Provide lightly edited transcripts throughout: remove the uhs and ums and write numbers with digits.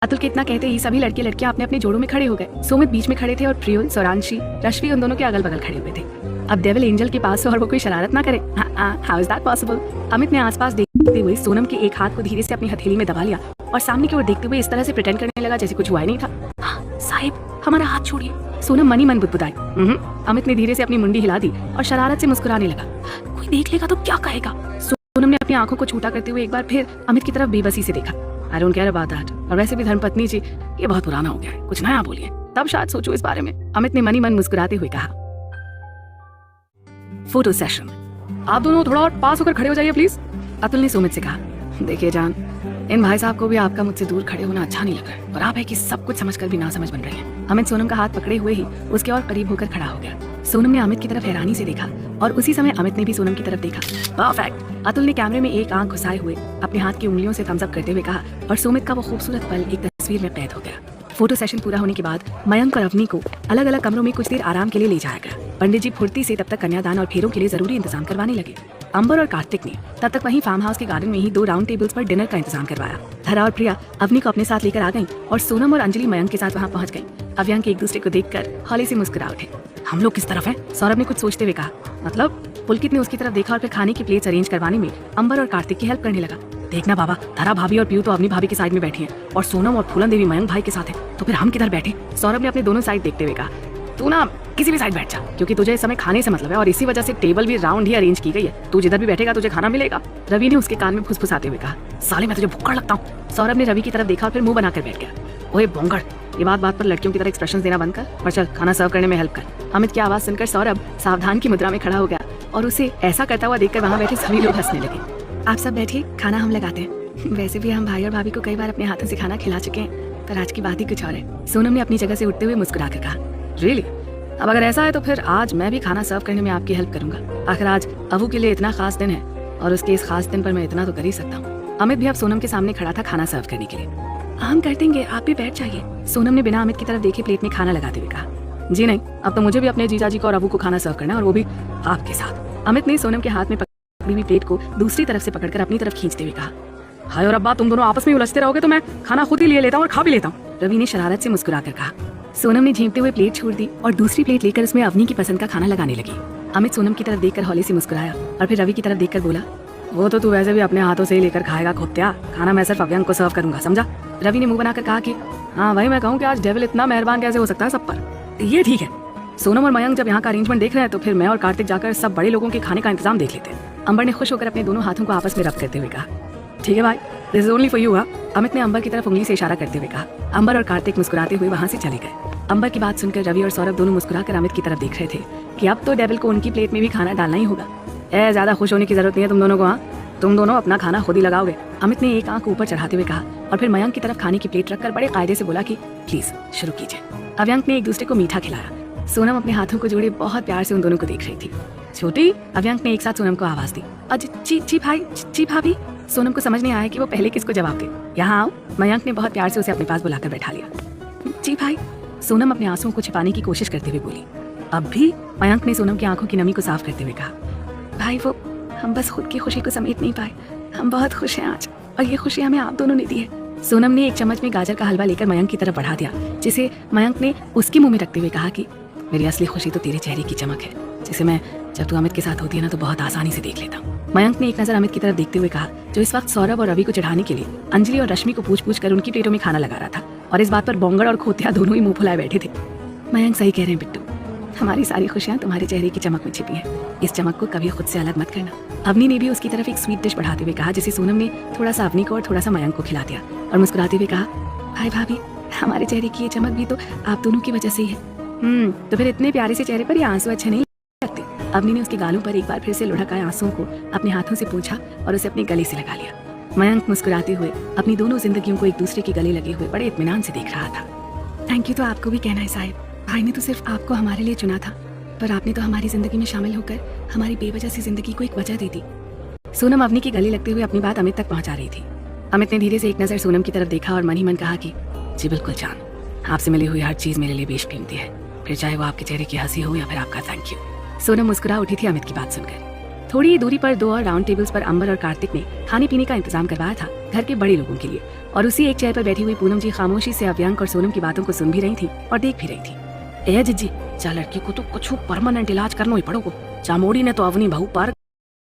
अतुल के इतना कहते ही सभी लड़के लड़कियां अपने अपने जोड़ों में खड़े हो गए। सुमित बीच में खड़े थे और प्रियुल, सौरांशी, रश्मि उन दोनों के अगल बगल खड़े हुए थे। अब डेविल एंजल के पास से और वो कोई शरारत ना करे। How is that possible? Amit ने आसपास देखते हुए सोनम के एक हाथ को धीरे से अपनी हथेली में दबा लिया और सामने की ओर देखते हुए इस तरह से प्रिटेंड करने लगा जैसे कुछ हुआ ही नहीं था। साहिब, हमारा हाथ छोड़िए। सोनम मनी मन बुदबुदाई। अमित ने धीरे से अपनी मुंडी हिला दी और शरारत से मुस्कुराने लगा। कोई देख लेगा तो क्या कहेगा? सोनम ने अपनी आंखों को छूटा करते हुए एक बार फिर अमित की तरफ बेबसी से देखा। I don't care about that. और वैसे भी धर्मपत्नी जी, ये बहुत पुराना हो गया है, कुछ नया बोलिए, तब शायद सोचो इस बारे में। अमित ने मनी मन मुस्कुराते हुए कहा। Photo session. आप दोनों थोड़ा और पास होकर खड़े हो जाइए प्लीज। अतुल ने सुमित से कहा। देखिए जान, इन भाई साहब को भी आपका मुझसे दूर खड़े होना अच्छा नहीं लग रहा है और आप है कि सब कुछ समझकर भी ना समझ बन रहे हैं। अमित सोनम का हाथ पकड़े हुए ही उसके और करीब होकर खड़ा हो गया। सोनम ने अमित की तरफ हैरानी से देखा और उसी समय अमित ने भी सोनम की तरफ देखा। परफेक्ट। अतुल ने कैमरे में एक आंख घुसाए हुए अपने हाथ की उंगलियों से थम्स अप करते हुए कहा और सुमित का वो खूबसूरत पल एक तस्वीर में कैद हो गया। फोटो सेशन पूरा होने के बाद मयंक और अवनी को अलग अलग कमरों में कुछ देर आराम के लिए ले जाया गया। पंडित जी फुर्ती से तब तक कन्यादान और फेरों के लिए जरूरी इंतजाम करवाने लगे। अंबर और कार्तिक ने तब तक वहीं फार्म हाउस के गार्डन में ही 2 राउंड टेबल्स पर डिनर का इंतजाम करवाया। धरा और प्रिया अवनी को अपने साथ लेकर आ गईं और सोनम और अंजलि मयंक के साथ वहां पहुंच गईं। अव्यांक एक दूसरे को देखकर हौले से मुस्कुरा उठे। हम लोग किस तरफ हैं? सौरभ ने कुछ सोचते हुए कहा। मतलब? पुलकित ने उसकी तरफ देखा और फिर खाने की प्लेट्स अरेंज करवाने में अंबर और कार्तिक की हेल्प करने लगा। देखना बाबा, धरा भाभी और पीयू तो अवनी भाभी के साइड में बैठी हैं और सोनम और फूलन देवी मयंक भाई के साथ है, तो फिर हम किधर बैठे? सौरभ ने अपने दोनों साइड देखते हुए कहा। तू ना किसी भी साइड बैठ जा, क्योंकि तुझे इस समय खाने से मतलब है और इसी वजह से टेबल भी राउंड ही अरेंज की गई है। तू जिधर भी बैठेगा तुझे खाना मिलेगा। रवि ने उसके कान में फुसफुसाते हुए कहा। साले, मैं तुझे भुक्कड़ लगता हूँ। सौरभ ने रवि की तरफ देखा और फिर मुंह बनाकर बैठ गया। ओए बोंगड़, ये बात बात पर लड़कियों की तरह एक्सप्रेशंस देना बंद कर और चल खाना सर्व करने में हेल्प कर। अमित की आवाज सुनकर सौरभ सावधान की मुद्रा में खड़ा हो गया और उसे ऐसा करता हुआ देखकर वहाँ बैठे सभी लोग हंसने लगे। आप सब बैठिए, खाना हम लगाते हैं। वैसे भी हम भाई और भाभी को कई बार अपने हाथों से खाना खिला चुके हैं, पर आज की बात ही कुछ और है। सोनम ने अपनी जगह से उठते हुए मुस्कुरा कर कहा। रियली? अब अगर ऐसा है तो फिर आज मैं भी खाना सर्व करने में आपकी हेल्प करूंगा। आखिर आज अबू के लिए इतना खास दिन है और उसके इस खास दिन पर मैं इतना तो कर ही सकता हूँ। अमित भी अब सोनम के सामने खड़ा था खाना सर्व करने के लिए। हम कर देंगे, आप भी बैठ जाइए। सोनम ने बिना अमित की तरफ देखे प्लेट में खाना लगाते हुए कहा। जी नहीं, अब तो मुझे भी अपने जीजा जी को और अबू को खाना सर्व करना है और वो भी आपके साथ। अमित ने सोनम के हाथ में पकड़ी हुई प्लेट को दूसरी तरफ से पकड़कर अपनी तरफ खींचते हुए कहा। हाय और अब्बा, तुम दोनों आपस में उलझते रहोगे तो मैं खाना खुद ही लिए लेता हूँ और खा भी लेता हूँ। रवि ने शरारत से मुस्कुराकर कहा। सोनम ने झेंपते हुए प्लेट छोड़ दी और दूसरी प्लेट लेकर उसमें अवनी की पसंद का खाना लगाने लगी। अमित सोनम की तरफ देखकर हौले से मुस्कुराया और फिर रवि की तरफ देखकर बोला। वो तो तू वैसे भी अपने हाथों से ही लेकर खाएगा खुत्या, खाना मैं सिर्फ अव्यांक को सर्व करूंगा, समझा? रवि ने मुंह बनाकर कहा कि हाँ भाई, मैं कहूँ कि आज डेविल इतना मेहरबान कैसे हो सकता है सब पर। ये ठीक है। सोनम और मयंक जब यहाँ का अरेंजमेंट देख रहे हैं तो फिर मैं और कार्तिक जाकर सब बड़े लोगों के खाने का इंतजाम देख लेते हैं। अंबर ने खुश होकर अपने दोनों हाथों को आपस में रब करते हुए कहा। ठीक है भाई, this is only for you. Amit ने अंबर की तरफ उंगली से इशारा करते हुए कहा। अंबर और कार्तिक मुस्कुराते हुए वहां से चले गए। अंबर की बात सुनकर रवि और सौरभ दोनों मुस्कुराकर अमित की तरफ देख रहे थे कि अब तो डेविल को उनकी प्लेट में भी खाना डालना ही होगा। ज्यादा खुश होने की जरूरत नहीं है तुम दोनों को। हाँ, तुम दोनों अपना खाना खुद ही लगाओगे। अमित ने एक आंख ऊपर चढ़ाते हुए कहा और फिर मयंक की तरफ खाने की प्लेट रखकर बड़े कायदे से बोला कि प्लीज शुरू कीजिए। अव्यांक ने एक दूसरे को मीठा खिलाया। सोनम अपने हाथों को जोड़े बहुत प्यार से उन दोनों को देख रही थी। छोटी, अव्यांक ने एक साथ सोनम को आवाज दी। जी भाई, जी भाभी। सोनम को समझ नहीं आया कि वो पहले किसको जवाब दे। यहाँ आओ। मयंक ने बहुत प्यार से उसे अपने पास बुलाकर बैठा लिया। जी भाई। सोनम अपने आंसुओं को छिपाने की कोशिश करते हुए बोली। अब भी? मयंक ने सोनम की आंखों की नमी को साफ करते हुए कहा। भाई, वो हम बस खुद की खुशी को समेट नहीं पाए। हम बहुत खुश हैं आज और ये खुशी हमें आप दोनों ने दी है। सोनम ने एक चम्मच में गाजर का हलवा लेकर मयंक की तरफ बढ़ा दिया, जिसे मयंक ने उसके मुंह में रखते हुए कहा कि मेरी असली खुशी तो तेरे चेहरे की चमक है, जिसे मैं जब तू अमित के साथ होती है ना तो बहुत आसानी से देख लेता हूँ। मयंक ने एक नजर अमित की तरफ देखते हुए कहा, जो इस वक्त सौरभ और रवि को चढ़ाने के लिए अंजलि और रश्मि को पूछ पूछ कर उनकी प्लेटों में खाना लगा रहा था और इस बात पर बोंगड़ और खोतिया दोनों ही मुंह फुलाए बैठे थे। मयंक सही कह रहे हैं बिट्टू, हमारी सारी खुशियां तुम्हारे चेहरे की चमक में छिपी है। इस चमक को कभी खुद से अलग मत करना। अवनी ने भी उसकी तरफ एक स्वीट डिश बढ़ाते हुए कहा, जिसे सोनम ने थोड़ा सा अवनी को और थोड़ा सा मयंक को खिला दिया और मुस्कुराते हुए कहा। भाई भाभी, हमारे चेहरे की ये चमक भी तो आप दोनों की वजह से ही है। तो फिर इतने प्यारे से चेहरे पर ये आंसू अच्छे नहीं लगते? अवनी ने उसके गालों पर एक बार फिर से लुढ़क आए आंसुओं को अपने हाथों से पूछा और उसे अपने गले से लगा लिया। मयंक मुस्कुराते हुए अपनी दोनों जिंदगियों को एक दूसरे के गले लगे हुए बड़े इत्मीनान से देख रहा था। थैंक यू तो आपको भी कहना है साहिब। भाई ने तो सिर्फ आपको हमारे लिए चुना था, पर आपने तो हमारी जिंदगी में शामिल होकर हमारी बेवजह सी जिंदगी को एक वजह दी थी। सोनम अवनी के गले लगते हुए अपनी बात अमित तक पहुंचा रही थी। अमित ने धीरे से एक नजर सोनम की तरफ देखा और मन ही मन कहा कि जी बिल्कुल जान, आपसे मिली हुई हर चीज मेरे लिए बेशकीमती है, फिर चाहे वो आपके चेहरे की हंसी हो या फिर आपका थैंक यू। सोनम मुस्कुरा उठी थी अमित की बात सुनकर। थोड़ी ही दूरी पर 2 और राउंड टेबल्स पर अंबर और कार्तिक ने खाने पीने का इंतजाम करवाया था घर के बड़े लोगों के लिए। और उसी एक चेयर पर बैठी हुई पूनम जी खामोशी से अव्यंक और सोनम की बातों को सुन भी रही थी और देख भी रही थी। ए जिज्जी, चा लड़की को तो कुछ परमानेंट इलाज करना ही पड़ोगो। चामोड़ी ने तो अवनी बहू पर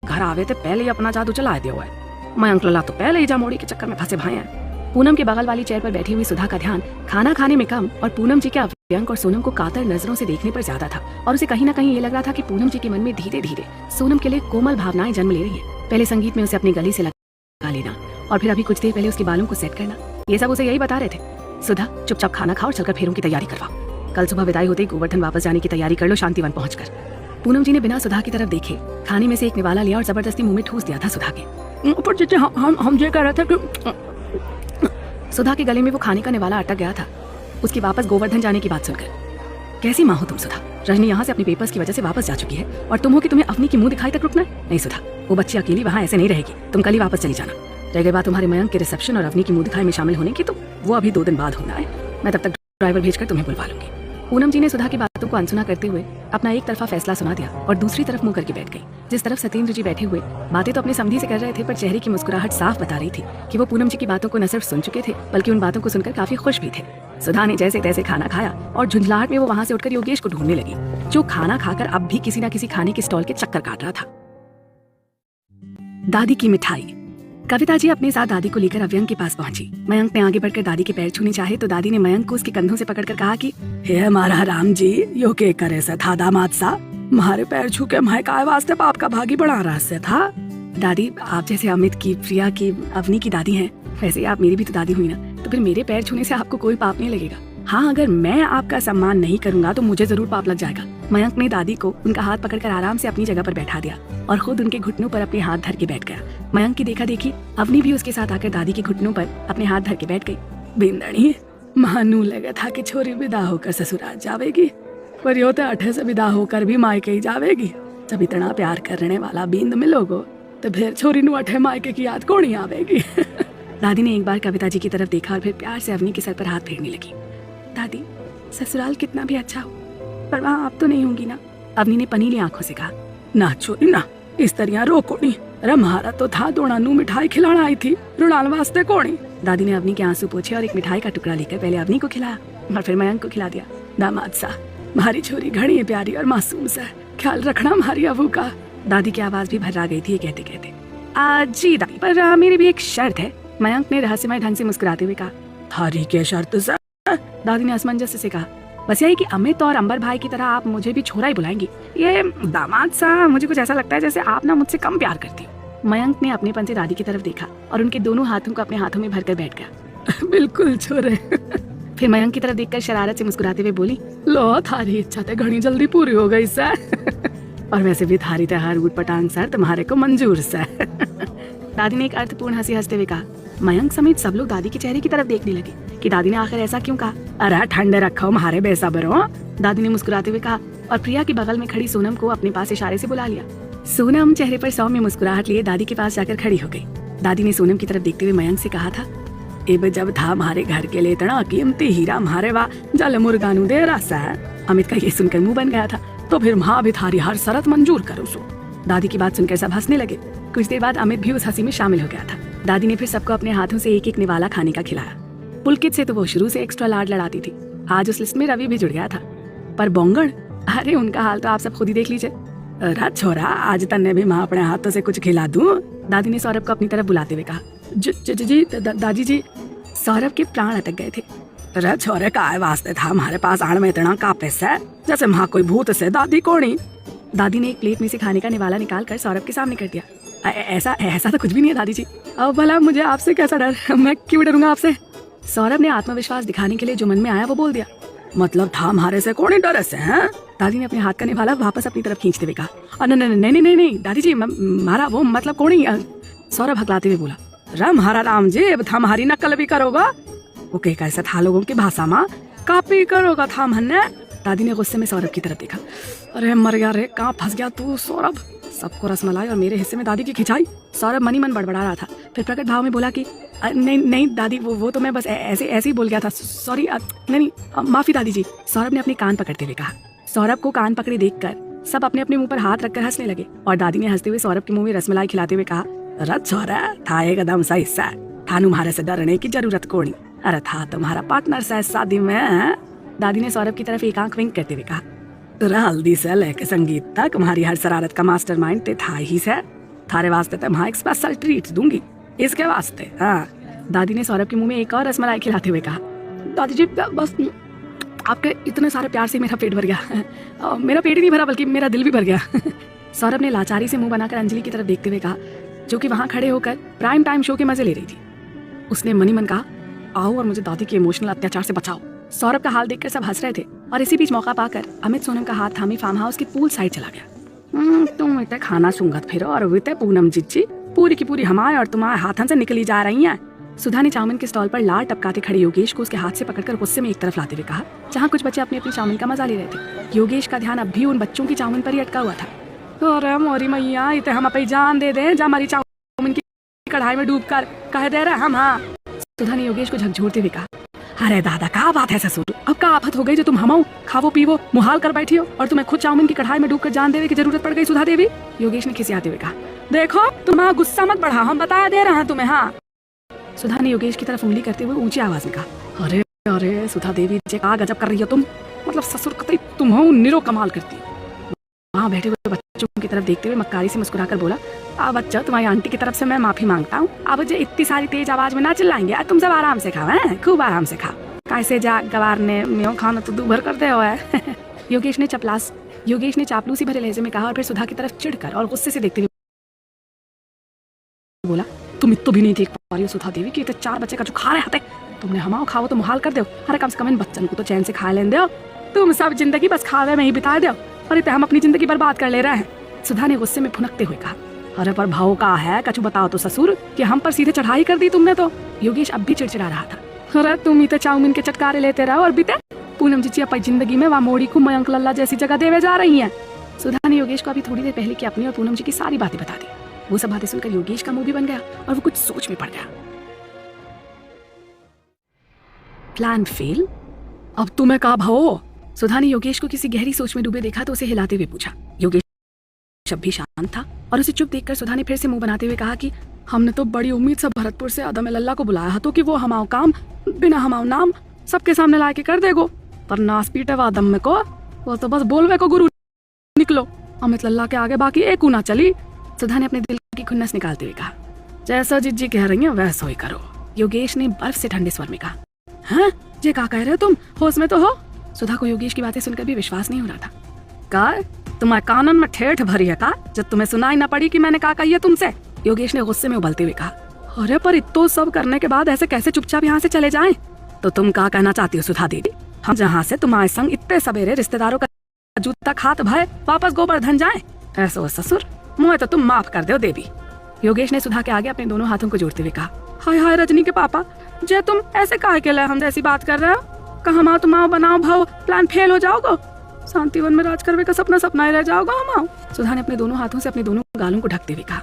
घर आवे थे पहले ही अपना जादू चला दिया हुआ है। मयंक लला तो पहले ही जामोड़ी के चक्कर में फंसे भाए हैं। पूनम के बगल वाली चेयर पर बैठी हुई सुधा का ध्यान खाना खाने में कम और पूनम जी के अव्यंक और सोनम को कातर नजरों से देखने पर ज्यादा था। और उसे कहीं ना कहीं ये लग रहा था कि पूनम जी के मन में धीरे धीरे सोनम के लिए कोमल भावनाएं जन्म ले रही है। पहले संगीत में उसे अपनी गली से लगा लेना और फिर अभी कुछ देर पहले उसके बालों को सेट करना, ये सब उसे यही बता रहे थे। सुधा, चुपचाप खाना खाओ और चलकर फेरों की तैयारी करवाओ। कल सुबह विदाई होते ही गोवर्धन वापस जाने की तैयारी कर लो शांतिवन पहुंचकर। पूनम जी ने बिना सुधा की तरफ देखे खाने में से एक निवाला लिया और जबरदस्ती मुंह में ठूस दिया था सुधा के। पर जीजी, हम ये कह रहे थे कि सुधा के गले में वो खाने का निवाला अटक गया था उसकी वापस गोवर्धन जाने की बात सुनकर। कैसी माँ हो तुम सुधा? रजनी यहाँ से अपने पेपर्स की वजह से वापस जा चुकी है और तुम हो कि तुम्हें अपनी की मुंह दिखाई तक रुकना है? नहीं सुधा, वो बच्ची अकेली वहाँ ऐसे नहीं रहेगी। तुम कल ही वापस चली जाना। रह गई बात तुम्हारे मयंक के रिसेप्शन और अवनी की मुंह दिखाई में शामिल होने की, तो वो अभी 2 दिन बाद होना है। मैं तब तक ड्राइवर भेजकर तुम्हें बुलवा लूंगी। पूनम जी ने सुधा की बातों को अनसुना करते हुए अपना एक तरफा फैसला सुना दिया और दूसरी तरफ मुंह करके बैठ गई। जिस तरफ सत्येंद्र जी बैठे हुए बातें तो अपने समधी से कर रहे थे, पर चेहरे की मुस्कुराहट साफ बता रही थी कि वो पूनम जी की बातों को न सिर्फ सुन चुके थे बल्कि उन बातों को सुनकर काफी खुश भी थे। सुधा ने जैसे तैसे खाना खाया और झुंझलाहट में वो वहाँ से उठकर योगेश को ढूंढने लगी, जो खाना खाकर अब भी किसी न किसी खाने के स्टॉल के चक्कर काट रहा था। दादी की मिठाई। कविता जी अपने साथ दादी को लेकर अव्यंक के पास पहुंची। मयंक ने आगे बढ़कर दादी के पैर छूने चाहे तो दादी ने मयंक को उसके कंधों से पकड़कर कहा कि हे हमारा राम जी, यो के करे से था दामाद सा, मारे पैर छू के मैं काय वास्ते बाप का भागी बड़ा रहस्य था। दादी, आप जैसे अमित की, प्रिया की, अवनी की दादी हैं, वैसे ही आप मेरी भी तो दादी हुई ना, तो फिर मेरे पैर छूने से आपको कोई पाप नहीं लगेगा। हाँ, अगर मैं आपका सम्मान नहीं करूंगा तो मुझे जरूर पाप लग जाएगा। मयंक ने दादी को उनका हाथ पकड़कर आराम से अपनी जगह पर बैठा दिया और खुद उनके घुटनों पर अपने हाथ धर के बैठ गया। मयंक की देखा देखी अवनी भी उसके साथ आकर दादी के घुटनों पर अपने हाथ धर के बैठ गई। बिंदणी, मानू लगा था कि छोरी विदा होकर ससुराल जावेगी, पर यो तो अठे से विदा होकर भी मायके ही जावेगी। जब इतना प्यार करने वाला बिंद मिलोगो तो फिर छोरी नु अठे मायके की याद कौन ही आवेगी। दादी ने एक बार कविता जी की तरफ देखा और फिर प्यार से अवनी के सर पर हाथ फेरने लगी। दादी, ससुराल कितना भी अच्छा हो पर वहाँ आप तो नहीं होंगी ना? अवनी ने पनीली आंखों से कहा। ना छोरी ना, इस तरह रोको नहीं, रम्हारा तो था दोना नू मिठाई खिलाना आई थी, रुड़ान वास्ते कोनी। दादी ने अवनी के आंसू पोछे और एक मिठाई का टुकड़ा लेकर पहले अवनी को खिलाया और फिर मयंक को खिला दिया। दामाद सा, हमारी छोरी घड़ी प्यारी और मासूम सा, ख्याल रखना हमारी अबू का। दादी की आवाज भी भर्रा गई थी कहते कहते। जी दादी, पर मेरी भी एक शर्त है। मयंक ने रहस्यमय ढंग से मुस्कुराते हुए कहा। थारी क्या शर्त सर? दादी ने असमंजस से कहा। बस यही कि अमित और अंबर भाई की तरह आप मुझे भी छोरा ही बुलाएंगी। ये दामाद सा, मुझे कुछ ऐसा लगता है जैसे आप ना मुझसे कम प्यार करती हो। मयंक ने अपनेपन से दादी की तरफ देखा और उनके दोनों हाथों को अपने हाथों में भरकर बैठ गया। बिल्कुल छोरे। फिर मयंक की तरफ देखकर शरारत से मुस्कुराते हुए बोली, लो थारी इच्छा तो घनी जल्दी पूरी हो गई सर। और वैसे भी थारी त्योहार ऊट पटांग सर तुम्हारे को मंजूर सर। दादी ने एक अर्थपूर्ण हंसी हंसते हुए कहा। मयंक समेत सब लोग दादी के चेहरे की तरफ देखने लगे कि दादी ने आखिर ऐसा क्यों कहा। अरे ठंडे रखो हमारे बेसब्र हो, दादी ने मुस्कुराते हुए कहा और प्रिया के बगल में खड़ी सोनम को अपने पास इशारे से बुला लिया। सोनम चेहरे पर सौम्य मुस्कुराहट लिए दादी के पास जाकर खड़ी हो गई। दादी ने सोनम की तरफ देखते हुए मयंक से कहा था, एब जब था हमारे घर के लिए इतना कीमती हीरा हमारे वा जल मुर्गानू दे रहा है। अमित का ये सुनकर मुंह बन गया था। तो फिर माँ भी थारी हर शरत मंजूर करो सो। दादी की बात सुनकर सब हंसने लगे। कुछ देर बाद अमित भी उस हंसी में शामिल हो गया था। दादी ने फिर सबको अपने हाथों से एक एक निवाला खाने का खिलाया। पुलकित से तो वो शुरू से एक्स्ट्रा लाड लड़ाती थी। आज उस लिस्ट में रवि भी जुड़ गया था। पर बोंगड़, अरे उनका हाल तो आप सब खुद ही देख लीजिए। अरे छोरा, आज तन्ने भी माँ अपने हाथों से कुछ खिला दूं? दादी ने सौरभ को अपनी तरफ बुलाते हुए कहा। जी दादी जी। सौरभ के प्राण अटक गए थे। अरे छोरे का वास्ते था हमारे पास आड़ में इतना का पैसा जैसे माँ कोई भूत से दादी कोणी। दादी ने एक प्लेट में से खाने का निवाला निकाल कर सौरभ के सामने कर दिया। ऐसा तो कुछ भी नहीं है दादी जी। अब भला मुझे आपसे कैसा डर, मैं क्यों डरूंगा आपसे? सौरभ ने आत्मविश्वास दिखाने के लिए जो मन में आया वो बोल दिया। मतलब था हमारे से कौन डर से हैं? दादी ने अपने हाथ का निवाला वापस अपनी तरफ खींचते हुए कहा। नहीं दादी जी, मारा वो मतलब कौन ही। सौरभ हकलाते हुए बोला, राम हरा राम जी, अब था हमारी नकल भी करोगा? वो कह कैसा था लोगों की भाषा में कॉपी करोगा था हमने? दादी ने गुस्से में सौरभ की तरफ देखा। अरे मर गया रे, कहाँ फंस गया तू सौरभ? सबको रसमलाई और मेरे हिस्से में दादी की खिंचाई। सौरभ मनी मन बड़बड़ा रहा था, फिर प्रकट भाव में बोला कि नहीं दादी, वो तो मैं बस ऐसे ही बोल गया था, सॉरी। नहीं, माफी दादी जी, सौरभ ने अपने कान पकड़ते हुए कहा। सौरभ को कान पकड़े देखकर सब अपने अपने मुंह पर हाथ रखकर हंसने लगे और दादी ने हंसते हुए सौरभ के मुंह में रसमलाई खिलाते हुए कहा, रथ छोरा था एकदम सही सा, था तुम्हारे से डरने की जरूरत कोनी, अरे था तुम्हारा पार्टनर से शादी में। दादी ने सौरभ की तरफ एक आंख विंक करते हुए कहा, तेरा हल्दी से लेकर संगीत तक तुम्हारी हर शरारत का मास्टरमाइंड ते था ही से, थारे वास्ते तो मैं एक स्पेशल ट्रीट दूंगी इसके वास्ते। हाँ, दादी ने सौरभ के मुंह में एक और रसमलाई खिलाते हुए कहा, दादी जी बस आपके इतने सारे प्यार से मेरा पेट भर गया। मेरा पेट ही नहीं भरा बल्कि मेरा दिल भी भर गया। सौरभ ने लाचारी से मुंह बनाकर अंजलि की तरफ देखते हुए कहा, जो कि वहां खड़े होकर प्राइम टाइम शो के मजे ले रही थी। उसने मनी मन कहा, आओ और मुझे दादी के इमोशनल अत्याचार से बचाओ। सौरभ का हाल देखकर सब हंस रहे थे और इसी बीच मौका पाकर अमित सोनम का हाथ थामी फार्म हाउस की पूल साइड चला गया। तुम इतने खाना सूंघत फिरो और वे पूनम जिज्जी पूरी की पूरी हमारे और तुम्हारे हाथन से निकली जा रही हैं। सुधा ने चाउमीन के स्टॉल पर लार टपकाते खड़े योगेश को उसके हाथ से पकड़कर गुस्से में एक तरफ लाते हुए कहा, जहाँ कुछ बच्चे अपनी अपनी चाउमीन का मजा ले रहे थे। योगेश का ध्यान अब भी उन बच्चों की चाउमीन पर ही अटका हुआ था। अरे मोरी मैया, इतने हम अपनी जान दे दे जा हमारी चाउमीन की कढ़ाई में डूब कर कह दे रहे हम। हाँ, सुधा ने योगेश को झकझोरते हुए कहा, अरे दादा क्या बात है ससुर, अब क्या आफत हो गई जो तुम हमाओ खावो पीवो मुहाल कर बैठी हो और तुम्हें खुद चाउमीन की कढ़ाई में डूबकर जान देने की जरूरत पड़ गई सुधा देवी। योगेश ने खिसियाते हुए कहा, देखो तुम गुस्सा मत बढ़ाओ, हम बता दे रहे हैं तुम्हें। हाँ, सुधा ने योगेश की तरफ उंगली करते हुए ऊंची आवाज में कहा, अरे अरे सुधा देवी जे क्या गजब कर रही हो तुम, मतलब ससुर कतई तुम हो निरो कमाल करती। वहाँ बैठे हुए बच्चों की तरफ देखते हुए मक्कारी से मुस्कुराकर बोला, बच्चा तुम्हारी आंटी की तरफ से मैं माफी मांगता हूँ। अब जो इतनी सारी तेज आवाज में ना चिल्लाएंगे, तुम सब आराम से खाओ, हैं खूब आराम से खाओ, कैसे जा गवार ने म्यो खाना तो दूभर करते हो है। योगेश ने चापलूसी भरे लहजे में कहा और फिर सुधा की तरफ चिढ़कर और गुस्से से देखते हुए बोला, तुम इतो भी नहीं देख पा रही हो सुधा देवी कि इतने 4 बच्चे का जो खा रहे हैं, तुमने हमाओ खाओ तो मुहाल कर दो, अरे कम से कम इन बच्चन को तो चैन से खा लेने दो। तुम सब जिंदगी बस खावे में ही बिता दो और इतने हम अपनी जिंदगी बर्बाद कर ले रहे हैं। सुधा ने गुस्से में फुनकते हुए कहा, अरे पर भाव का है कछु बताओ तो ससुर कि हम पर सीधे चढ़ाई कर दी तुमने तो। योगेश अब भी चिड़चिड़ा रहा था, अरे तुम ही तो चाउमीन के चटकारे लेते रहो और बीते पूनम जी अपनी जिंदगी में वहाँ मोड़ी को मयंक लल्ला जैसी जगह देवे जा रही है। सुधा ने योगेश को अभी थोड़ी देर पहले की अपनी और पूनम जी की सारी बातें बता दी। वो सब बातें सुनकर योगेश का मुंह भी बन गया और वो कुछ सोच में पड़ गया। प्लान फेल, अब तुम्हें कहा भाओ? सुधा ने योगेश को किसी गहरी सोच में डूबे देखा तो उसे हिलाते हुए पूछा। योगेश अब भी शांत था और उसे चुप देखकर सुधा ने फिर से मुंह बनाते हुए कहा कि हमने तो बड़ी उम्मीद से भरतपुर से अदम लल्ला को बुलाया तो कि वो हमाओ काम बिना हमाओ नाम सबके सामने ला के कर देगो, पर नास पीटे वा दम में को वो तो बस बोलवे को गुरु निकलो, अमित लल्ला के आगे बाकी एक ना चली। सुधा ने अपने दिल की खुन्नस निकालते हुए कहा, जैसा जिज्जी कह रही है वैसा ही करो। योगेश ने बर्फ से ठंडे स्वर में कहा, हाँ ये क्या कह रहे हो तुम, होश में तो हो? सुधा को योगेश की बातें सुनकर भी विश्वास नहीं हो रहा था। का तुम्हारे कानन में ठेठ भरी है का, जब तुम्हें सुनाई ना पड़ी कि मैंने कहा कही है तुमसे? योगेश ने गुस्से में उबलते हुए कहा, अरे पर इतो सब करने के बाद ऐसे कैसे चुपचाप यहाँ से चले जाएं? तो तुम क्या कहना चाहती हो सुधा देवी, हम जहाँ से तुम्हारे संग इतने सवेरे रिश्तेदारों का जूता खात भय वापस गोवर्धन जाएं? ऐसा हो ससुर, मुझे तो तुम माफ कर दो देवी। योगेश ने सुधा के आगे अपने दोनों हाथों को जोड़ते हुए कहा, हाय हाय रजनी के पापा, जे तुम ऐसे काहे के लिए हम जैसी बात कर रहे हो? कहा तुम बनाओ भाव प्लान फेल हो जाओगे, शांतिवन में राज करवे का सपना ही रह जाओगा हमाओ। सुधा ने अपने दोनों हाथों से अपने दोनों गालों को ढकते हुए कहा,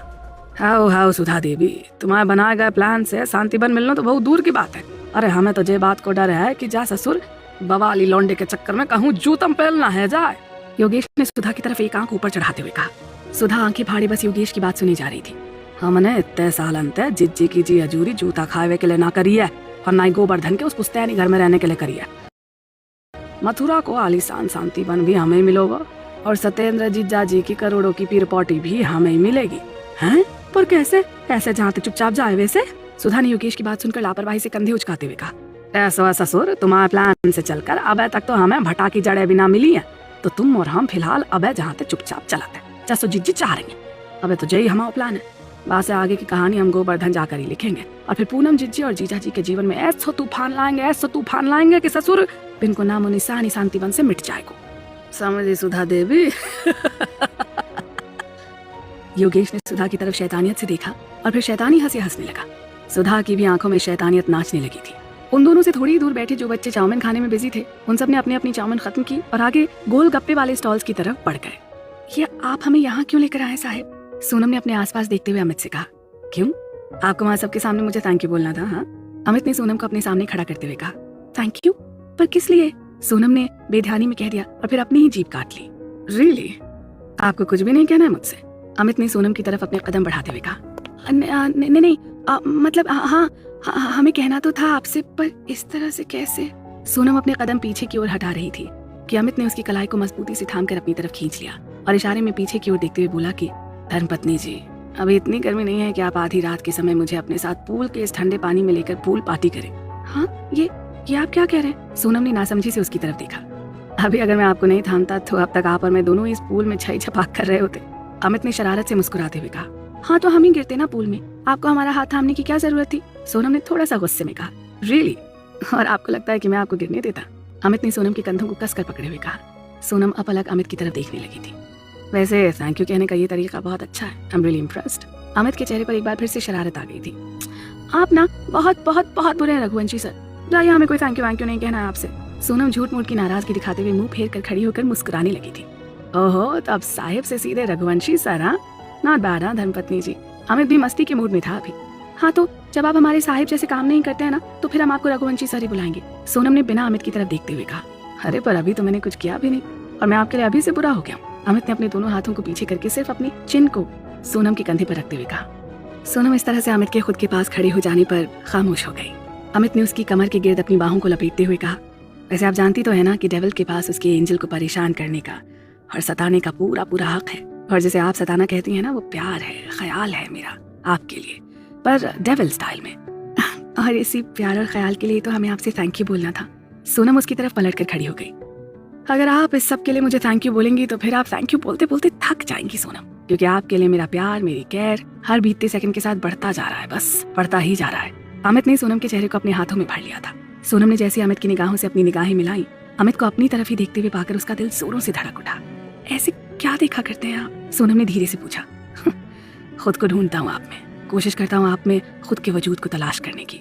हाओ हाओ सुधा देवी, तुम्हारे बनाए गए प्लान से शांतिवन मिलना तो बहुत दूर की बात है। अरे हमें तो ये बात को डर है कि जा ससुर बवाली लौंडे के चक्कर में कहूँ जूतम पहलना है जाए। योगेश ने सुधा की तरफ एक आंख ऊपर चढ़ाते हुए कहा। सुधा आंखें फाड़ी बस योगेश की बात सुनी जा रही थी। हमने इतने साल अंत जिज्जी की जी हजूरी जूता खावे के लिए ना करी है और ना ही गोवर्धन के उस पुस्तैनी घर में रहने के लिए करी है। मथुरा को आलीशान शांतिवन भी हमें मिलोगा और सत्येंद्र जिज्जा जी की करोड़ों की पीरपौटी भी हमें ही मिलेगी। हैं? पर कैसे? ऐसे जहाँ चुपचाप जाए वैसे? सुधा ने योगेश की बात सुनकर लापरवाही से कंधे उचकाते हुए कहा, ऐसा ससुर तुम्हारे प्लान से चलकर अब तक तो हमें भटा की जड़ें भी ना मिली है, तो तुम और हम फिलहाल अब जहाँ तक चुपचाप चलाते जैसो जिज्जी चाह रही है। अब तो यही हमारा प्लान है। वहाँ से आगे की कहानी हम गोवर्धन जाकर ही लिखेंगे और फिर पूनम जिज्जी और जीजा जी के जीवन में ऐसा तूफान लाएंगे कि ससुर बिन को नामो निशान शांतिवन से मिट जाएगा। समझी सुधा देवी? योगेश ने सुधा की तरफ शैतानियत से देखा और फिर शैतानी हंसी हंसने लगा। सुधा की भी आंखों में शैतानियत नाचने लगी थी। उन दोनों से थोड़ी दूर बैठे जो बच्चे चाउमीन खाने में बिजी थे, उन सब ने अपनी अपनी चाउमीन खत्म की और आगे गोल गप्पे वाले स्टॉल्स की तरफ बढ़ गए। ये आप हमें यहाँ क्यों लेकर आए साहिब? सोनम ने अपने आसपास देखते हुए अमित से कहा। क्यों? आपको वहाँ सबके सामने मुझे थैंक यू बोलना था? हाँ, अमित ने सोनम को अपने सामने खड़ा करते हुए कहा। Thank you? पर किस लिए? सोनम ने बेध्यानी में कह दिया और फिर अपनी ही जीभ काट ली। रियली? आपको कुछ भी नहीं कहना है मुझसे? अमित ने सोनम की तरफ अपने कदम बढ़ाते हुए कहा। नहीं नहीं, मतलब हाँ, हमें कहना तो था आपसे, पर इस तरह से कैसे? सोनम अपने कदम पीछे की ओर हटा रही थी कि अमित ने उसकी कलाई को मजबूती से थाम कर अपनी तरफ खींच लिया और इशारे में पीछे की ओर देखते हुए बोला कि धर्मपत्नी जी, अभी इतनी गर्मी नहीं है कि आप आधी रात के समय मुझे अपने साथ पूल के इस ठंडे पानी में लेकर पूल पार्टी करें। हाँ, ये आप क्या कह रहे हैं? सोनम ने नासमझी से उसकी तरफ देखा। अभी अगर मैं आपको नहीं थामता तो अब तक आप और मैं दोनों इस पूल में छई छपाक कर रहे होते। अमित ने शरारत से मुस्कुराते हुए कहा। हाँ तो हम ही गिरते ना पूल में, आपको हमारा हाथ थामने की क्या जरूरत थी? सोनम ने थोड़ा सा गुस्से में कहा। रियली? और आपको लगता है कि मैं आपको गिरने देता? अमित ने सोनम के कंधों को कसकर पकड़े हुए कहा। सोनम अपलक अमित की तरफ देखने लगी थी। वैसे थैंक यू कहने का ये तरीका बहुत अच्छा है। I am really impressed. Amit के चेहरे पर एक बार फिर से शरारत आ गई थी। आप ना बहुत बहुत बहुत बुरे हैं रघुवंशी सर। जाइए, हमें कोई थैंक यू नहीं कहना है आपसे। सोनम झूठ मूठ की नाराजगी दिखाते हुए मुंह फेर कर खड़ी होकर मुस्कुराने लगी थी। ओहो, तो अब साहिब से सीधे रघुवंशी सर? हाँ, नॉट बैड। हाँ धर्मपत्नी जी, अमित भी मस्ती के मूड में था अभी। हाँ तो जब आप हमारे साहिब जैसे काम नहीं करते हैं ना, तो फिर हम आपको रघुवंशी सर ही बुलाएंगे। सोनम ने बिना अमित की तरफ देखते हुए कहा। अरे पर अभी तो मैंने कुछ किया भी नहीं और मैं आपके लिए अभी से बुरा हो गया। अमित ने अपने दोनों हाथों को पीछे करके सिर्फ अपनी चिन को सोनम के कंधे पर रखते हुए कहा। सोनम इस तरह से अमित के खुद के पास खड़े हो जाने पर खामोश हो गई। अमित ने उसकी कमर के गिर्द अपनी बाहों को लपेटते हुए कहा। वैसे आप जानती तो है ना कि डेविल के पास उसके एंजल को परेशान करने का और सताने का पूरा पूरा हक है। और जैसे आप सताना कहती हैं ना, वो प्यार है, ख्याल है मेरा आपके लिए, पर डेविल स्टाइल में। और इसी प्यार और ख्याल के लिए तो हमें आपसे थैंक यू बोलना था। सोनम उसकी तरफ पलट कर खड़ी हो गई। अगर आप इस सब के लिए मुझे थैंक यू बोलेंगी तो फिर आप थैंक यू बोलते बोलते थक जाएंगी सोनम, क्योंकि आपके लिए मेरा प्यार, मेरी केयर हर बीतते सेकंड के साथ बढ़ता जा रहा है, बस बढ़ता ही जा रहा है। अमित ने सोनम के चेहरे को अपने हाथों में भर लिया था। सोनम ने जैसे अमित की निगाहों से अपनी निगाहें मिलाई, अमित को अपनी तरफ ही देखते हुए पाकर उसका दिल जोरों से धड़क उठा। ऐसे क्या देखा करते हैं आप? सोनम ने धीरे से पूछा। खुद को ढूंढता हूँ आप में, कोशिश करता हूँ आप में खुद के वजूद को तलाश करने की,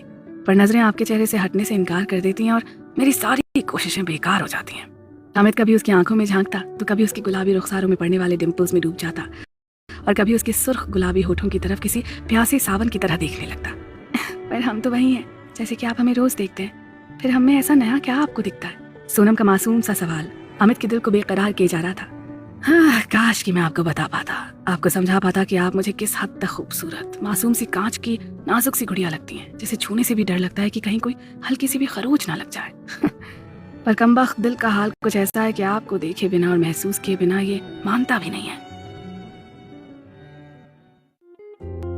पर नजरें आपके चेहरे से हटने से इनकार कर देती हैं और मेरी सारी कोशिशें बेकार हो जाती हैं। अमित कभी उसकी आंखों में झांकता तो कभी उसकी गुलाबी रुखसारों में पड़ने वाले डिंपल्स में डूब जाता और कभी उसके सुर्ख गुलाबी होठों की तरफ किसी प्यासे सावन की तरह देखने लगता। पर हम तो वही हैं जैसे कि आप हमें रोज देखते हैं, फिर हमें ऐसा नया क्या आपको दिखता है? सोनम का मासूम सा सवाल अमित के दिल को बेकरार किए जा रहा था। हाँ, काश कि मैं आपको बता पाता, आपको समझा पाता कि आप मुझे किस हद तक खूबसूरत, मासूम सी कांच की नाजुक सी गुड़िया लगती हैं, जिसे छूने से भी डर लगता है कि कहीं कोई हल्की सी भी खरोच ना लग जाए। पर कमबख्त दिल का हाल कुछ ऐसा है कि आपको देखे बिना और महसूस किए बिना ये मानता भी नहीं है।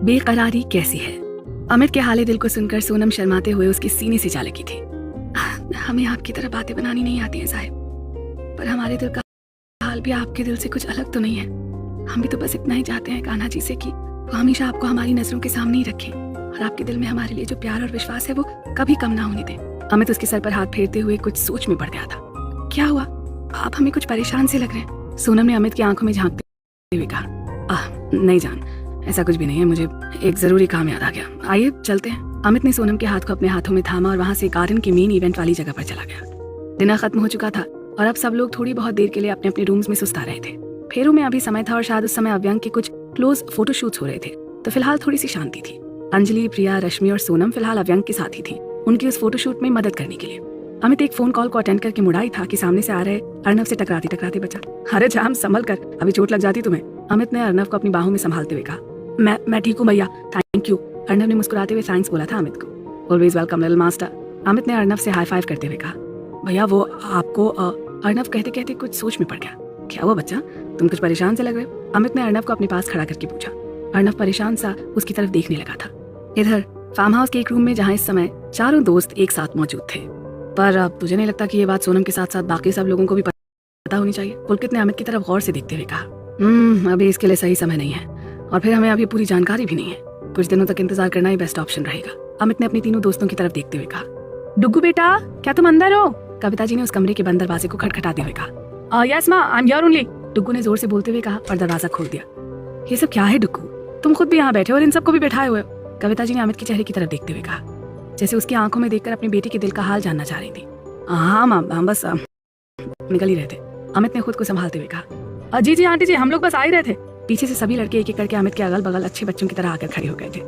बेकरारी कैसी है? अमित के हाले दिल को सुनकर सोनम शर्माते हुए उसके सीने से जा लगी थी। हमें आपकी तरह बातें बनानी नहीं आती हैं साहिब, पर हमारे दिल का हाल भी आपके दिल से कुछ अलग तो नहीं है। हम भी तो बस इतना ही चाहते हैं कान्हा जी से कि वो हमेशा आपको हमारी नजरों के सामने ही रखें और आपके दिल में हमारे लिए जो प्यार और विश्वास है वो कभी कम ना होने दें। अमित उसके सर पर हाथ फेरते हुए कुछ सोच में पड़ गया था। क्या हुआ? आप हमें कुछ परेशान से लग रहे हैं। सोनम ने अमित की आंखों में झांकते हुए कहा। नहीं जान, ऐसा कुछ भी नहीं है, मुझे एक जरूरी काम याद आ गया, आइए चलते हैं। अमित ने सोनम के हाथ को अपने हाथों में थामा और वहां से गार्डन के मेन इवेंट वाली जगह पर चला गया। डिनर खत्म हो चुका था और अब सब लोग थोड़ी बहुत देर के लिए अपने अपने रूम्स में सुस्ता रहे थे। फेरू में अभी समय था और शायद उस समय अव्यंग के कुछ क्लोज फोटोशूट्स हो रहे थे, तो फिलहाल थोड़ी सी शांति थी। अंजलि, प्रिया, रश्मि और सोनम फिलहाल अव्यंग के साथ ही थी, उनकी उस फोटोशूट में मदद करने के लिए। अमित एक फोन कॉल को अटेंड करके मुड़ा ही था कि सामने से आ रहे अर्नव से टकराते टकराते बचा। अरे जाम, संभल कर, अभी चोट लग जाती तुम्हें। अमित ने अर्नव को अपनी बाहों में संभालते हुए कहा। मैं ठीक हूँ भैया, थैंक यू। अर्नव ने मुस्कुराते हुए थैंक्स बोला था अमित को। Always welcome little master. Amit ने अर्नव से हाई फाइव करते हुए कहा। भैया वो आपको अर्नव कहते कहते कुछ सोच में पड़ गया। क्या हुआ बच्चा, तुम कुछ परेशान से लग रहे हो? अमित ने अर्नव को अपने पास खड़ा करके पूछा। अर्नव परेशान सा उसकी तरफ देखने लगा था। इधर फार्म हाउस के एक रूम में जहाँ इस समय चारों दोस्त एक साथ मौजूद थे। पर अब तुझे नहीं लगता कि ये बात सोनम के साथ साथ बाकी सब लोगों को भी पता होनी चाहिए? पुलकित ने अमित की तरफ गौर से देखते हुए कहा। अभी इसके लिए सही समय नहीं है और फिर हमें अभी पूरी जानकारी भी नहीं है। कुछ दिनों तक इंतजार करना ही बेस्ट ऑप्शन रहेगा। अमित ने अपने तीनों दोस्तों की तरफ देखते हुए कहा। डुग्गू बेटा, क्या तुम अंदर हो? कविता जी ने उस कमरे के बंद दरवाजे को खटखटाते हुए कहा। यस माँ, I am here only. Duggu ने जोर से बोलते हुए कहा और दरवाजा खोल दिया। ये सब क्या है डुग्गू? तुम खुद भी यहाँ बैठे हो और इन सबको भी बैठाए हुए हो? कविता जी ने अमित के चेहरे की तरफ देखते हुए कहा, जैसे उसकी आंखों में देखकर अपनी बेटी के दिल का हाल जानना चाह रही थी। हाँ माँ, हम बस निकल ही रहे थे। अमित ने खुद को संभालते हुए कहा। जी जी आंटी जी, हम लोग बस आ ही रहे थे। पीछे से सभी लड़के एक एक करके अमित के अगल बगल अच्छे बच्चों की तरह आकर खड़े हो गए थे।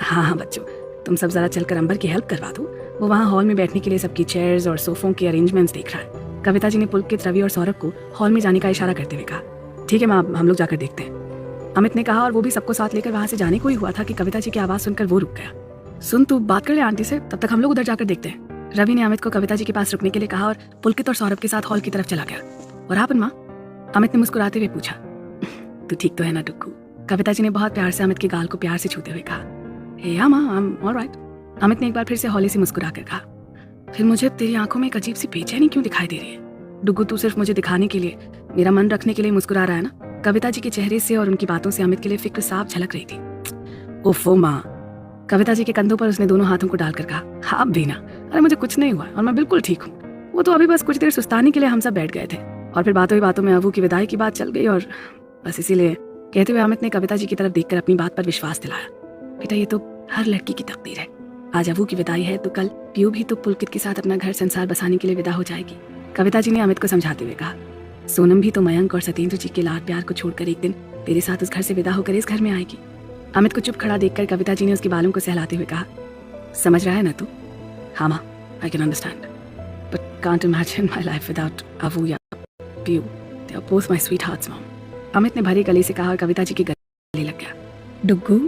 हाँ बच्चों, तुम सब जरा चलकर अंबर की हेल्प करवा दो, वो वहाँ हॉल में बैठने के लिए सबकी चेयर्स और सोफों के अरेंजमेंट्स देख रहा है। कविता जी ने पुलकित, रवि और सौरभ को हॉल में जाने का इशारा करते हुए कहा। ठीक है माँ, हम लोग जाकर देखते हैं, अमित ने कहा और वो भी सबको साथ लेकर वहाँ से जाने को ही हुआ था कि कविता जी की आवाज़ सुनकर वो रुक गया। सुन, तू बात कर ले आंटी से, तब तक हम लोग उधर जाकर देखते हैं। रवि ने अमित को कविता जी के पास रुकने के लिए कहा और पुलकित और सौरभ के साथ हॉल की तरफ चला गया। और आप माँ? अमित ने मुस्कुराते हुए पूछा। तू ठीक तो है ना टुक्कू? कविता जी ने बहुत प्यार से अमित के गाल को प्यार से छूते हुए कहा। हे या माँ, आई एम ऑलराइट। अमित ने एक बार फिर से हौले से मुस्कुरा कर कहा। फिर मुझे तेरी आंखों में एक अजीब सी बेचैनी क्यों दिखाई दे रही है? डुग्गू, तू सिर्फ मुझे दिखाने के लिए, मेरा मन रखने के लिए मुस्कुरा रहा है ना? कविता जी के चेहरे से और उनकी बातों से अमित के लिए फिक्र साफ झलक रही थी। ओफो माँ, कविता जी के कंधों पर उसने दोनों हाथों को डालकर कहा। हाँ बीना, अरे मुझे कुछ नहीं हुआ और मैं बिल्कुल ठीक हूँ। वो तो अभी बस कुछ देर सुस्ताने के लिए हम सब बैठ गए थे और फिर बातों ही बातों में अबू की विदाई की बात चल गई और बस इसीलिए। कहते हुए अमित ने कविता जी की तरफ देखकर अपनी बात पर विश्वास दिलाया। बेटा, ये तो हर लड़की की तकदीर है। आज अबू की विदाई है तो कल पीयू भी तो पुलकित के साथ अपना घर संसार बसाने के लिए विदा हो जाएगी। कविता जी ने अमित को समझाते हुए कहा। सोनम भी तो मयंक और सत्येंद्र जी के लाड प्यार को छोड़कर एक दिन तेरे साथ उस घर से विदा होकर इस घर में आएगी। अमित को चुप खड़ा देखकर कविता जी ने उसके बालों को सहलाते हुए कहा। समझ रहा है ना तू? हाँ माँ, I can understand, but can't imagine my life without Abu या Piu. They are both my sweet hearts mom. Amit ने भरे गले से कहा और कविता जी के गले लग गया। डुग्गू,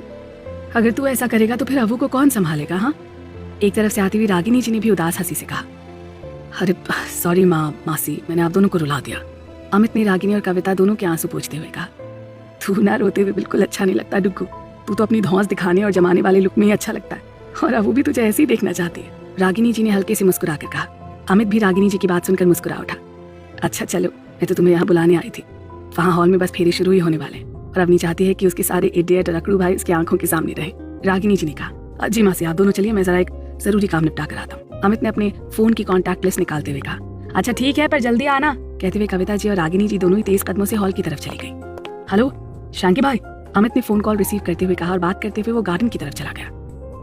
अगर तू ऐसा करेगा तो फिर अबू को कौन संभालेगा? हाँ, एक तरफ से आती हुई रागिनी जी ने भी उदास हंसी से कहा। अरे सॉरी माँ, मासी, मैंने आप दोनों को रुला दिया। अमित ने रागिनी और कविता दोनों के आंसू पोंछते हुए कहा। तू ना रोते हुए बिल्कुल अच्छा नहीं लगता डुग्गू। तू तो अपनी धौंस दिखाने और जमाने वाले लुक में ही अच्छा लगता है और अबू भी तुझे ऐसे ही देखना चाहती है। रागिनी जी ने हल्के से मुस्कुरा कर कहा। अमित भी रागिनी जी की बात सुनकर मुस्कुरा उठा। अच्छा चलो, मैं तो तुम्हें यहाँ बुलाने आई थी। वहाँ हॉल में बस फेरे शुरू ही होने वाले और अवनी चाहती है कि उसके सारे इडियट और अकड़ू भाई उसकी आंखों के सामने रहे। रागिनी जी ने कहा। जी मासी, आप दोनों चलिए, मैं जरा एक जरूरी काम निपटा कर आता हूँ। अमित ने अपने फोन की कॉन्टैक्ट लिस्ट निकालते हुए कहा। अच्छा ठीक है, पर जल्दी आना। कहते हुए कविता जी और रागिनी जी दोनों ही तेज कदमों से हॉल की तरफ चली गई। हेलो शांकी भाई, अमित ने फोन कॉल रिसीव करते हुए कहा और बात करते हुए वो गार्डन की तरफ चला गया।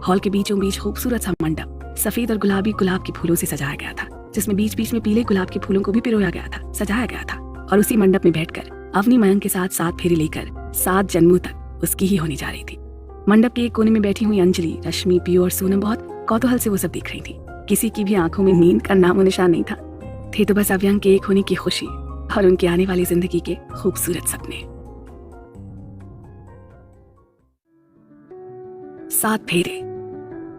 हॉल के बीचों बीच खूबसूरत सा मंडप सफेद और गुलाबी गुलाब के फूलों से सजाया गया था, जिसमें बीच बीच में पीले गुलाब के फूलों को भी पिरोया गया था, सजाया गया था। और उसी मंडप में बैठकर अवनी मयंक के साथ 7 फेरे लेकर 7 जन्मों तक उसकी ही होने जा रही थी। मंडप के एक कोने में बैठी हुई अंजलि, रश्मि, पीयू और सोनम बहुत कौतूहल से वो सब देख रही थी। किसी की भी आंखों में नींद का नामो निशान नहीं था। थे तो बस अव्यंग के एक होने की खुशी और उनके आने वाली जिंदगी के खूबसूरत सपने। 7 फेरे।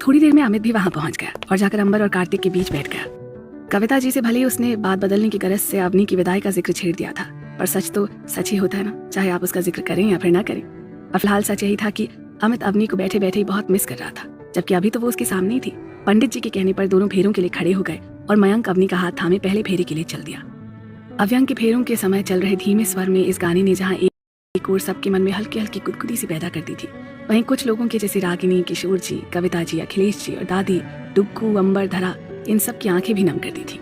थोड़ी देर में अमित भी वहां पहुंच गया और जाकर अंबर और कार्तिक के बीच बैठ गया। कविता जी से भले ही उसने बात बदलने की गरज से अवनी की विदाई का जिक्र छेड़ दिया था, पर सच तो सच ही होता है ना, चाहे आप उसका जिक्र करें या फिर ना करें। और फिलहाल सच यही था कि अमित अवनी को बैठे बैठे ही बहुत मिस कर रहा था, जबकि अभी तो वो उसके सामने ही थी। पंडित जी के कहने पर दोनों फेरों के लिए खड़े हो गए और मयंक अवनी का हाथ थामे पहले फेरे के लिए चल दिया। अव्यंग के फेरों के समय चल रहे धीमे स्वर में इस गाने ने जहाँ एक और सबके मन में हल्की हल्की गुदगुदी सी पैदा कर दी थी, वहीं कुछ लोगों के जैसे रागिनी, किशोर जी, कविता जी, अखिलेश जी और दादी, डुग्गू, अंबर, धरा, इन सब की आंखें भी नम कर दी थी।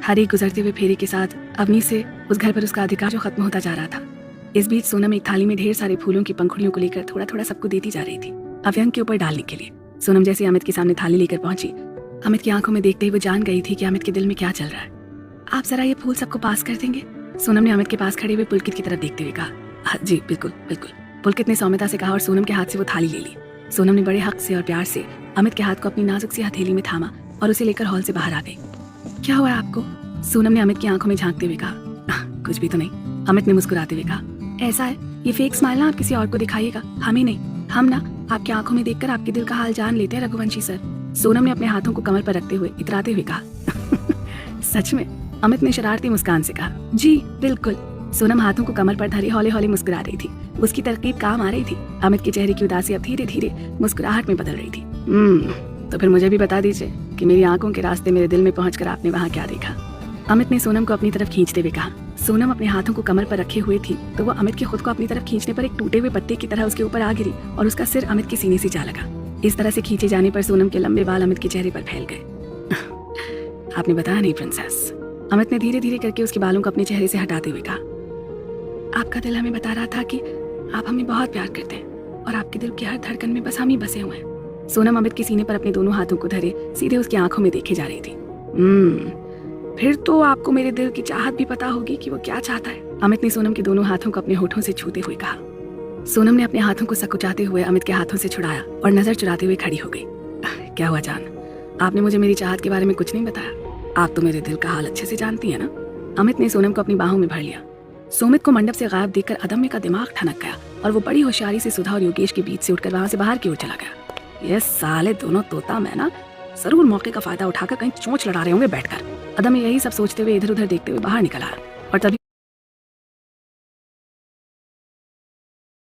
हर एक गुजरते हुए फेरे के साथ अवनी से उस घर पर उसका अधिकार जो खत्म होता जा रहा था। इस बीच सोनम एक थाली में ढेर सारे फूलों की पंखुड़ियों को लेकर थोड़ा थोड़ा सबको देती जा रही थी, अव्यंग के ऊपर डालने के लिए। सोनम जैसे अमित के सामने थाली लेकर पहुंची, अमित की आंखों में देखते ही वो जान गई थी कि अमित के दिल में क्या चल रहा है। आप जरा ये फूल सबको पास कर देंगे? सोनम ने अमित के पास खड़े हुए पुलकित की तरफ देखते हुए कहा। जी बिल्कुल बिल्कुल, पुलकित ने सौम्यता से कहा और सोनम के हाथ से वो थाली ले ली। सोनम ने बड़े हक से और प्यार से अमित के हाथ को अपनी नाजुक सी हथेली में थामा और उसे लेकर हॉल से बाहर आ गई। क्या हुआ आपको? सोनम ने अमित की आंखों में झांकते हुए कहा। कुछ भी तो नहीं, अमित ने मुस्कुराते हुए कहा। ऐसा है, ये फेक स्माइल ना आप किसी और को दिखाइएगा, हमें नहीं। हम ना आपकी आंखों में देखकर आपके दिल का हाल जान लेते हैं रघुवंशी सर। सोनम ने अपने हाथों को कमर पर रखते हुए इतराते हुए कहा। सच में? अमित ने शरारती मुस्कान से कहा। जी बिल्कुल। सोनम हाथों को कमर पर धरे हौले हौले मुस्कुरा रही थी। उसकी तरकीब काम आ रही थी। अमित के चेहरे की उदासी अब धीरे धीरे मुस्कुराहट में बदल रही थी। तो फिर मुझे भी बता दीजिए कि मेरी आंखों के रास्ते मेरे दिल में पहुंचकर आपने वहाँ क्या देखा? अमित ने सोनम को अपनी तरफ खींचते हुए कहा। सोनम अपने हाथों को कमर पर रखे हुए थी तो वो अमित के खुद को अपनी तरफ खींचने पर एक टूटे हुए पत्ते की तरह उसके ऊपर आ गिरी और उसका सिर अमित के सीने से जा लगा। इस तरह से खींचे जाने पर सोनम के लंबे बाल अमित के चेहरे पर फैल गए। आपने बताया नहीं प्रिंसेस, अमित ने धीरे धीरे करके उसके बालों को अपने चेहरे से हटाते हुए कहा। आपका दिल हमें बता रहा था कि आप हमें बहुत प्यार करते हैं और आपके दिल की हर धड़कन में बस हम ही बसे हुए हैं। सोनम अमित के सीने पर अपने दोनों हाथों को धरे सीधे उसकी आंखों में देखे जा रही थी। फिर तो आपको मेरे दिल की चाहत भी पता होगी कि वो क्या चाहता है, अमित ने सोनम के दोनों हाथों को अपने होठों से छूते हुए कहा। सोनम ने अपने हाथों को सकुचाते हुए अमित के हाथों से छुड़ाया और नजर चुराते हुए खड़ी हो गई। क्या हुआ जान, आपने मुझे मेरी चाहत के बारे में कुछ नहीं बताया? आप तो मेरे दिल का हाल अच्छे से जानती है ना? अमित ने सोनम को अपनी बाहों में भर लिया। सुमित को मंडप से गायब देखकर अदम्य का दिमाग ठनक गया और वो बड़ी होशियारी से सुधा और योगेश के बीच से उठकर वहां से बाहर की ओर चला गया। ये साले दोनों तोता मैना जरूर मौके का फायदा उठाकर कहीं चोंच लड़ा रहे होंगे बैठकर। अदम्य यही सब सोचते हुए इधर उधर देखते हुए बाहर निकल आया और तभी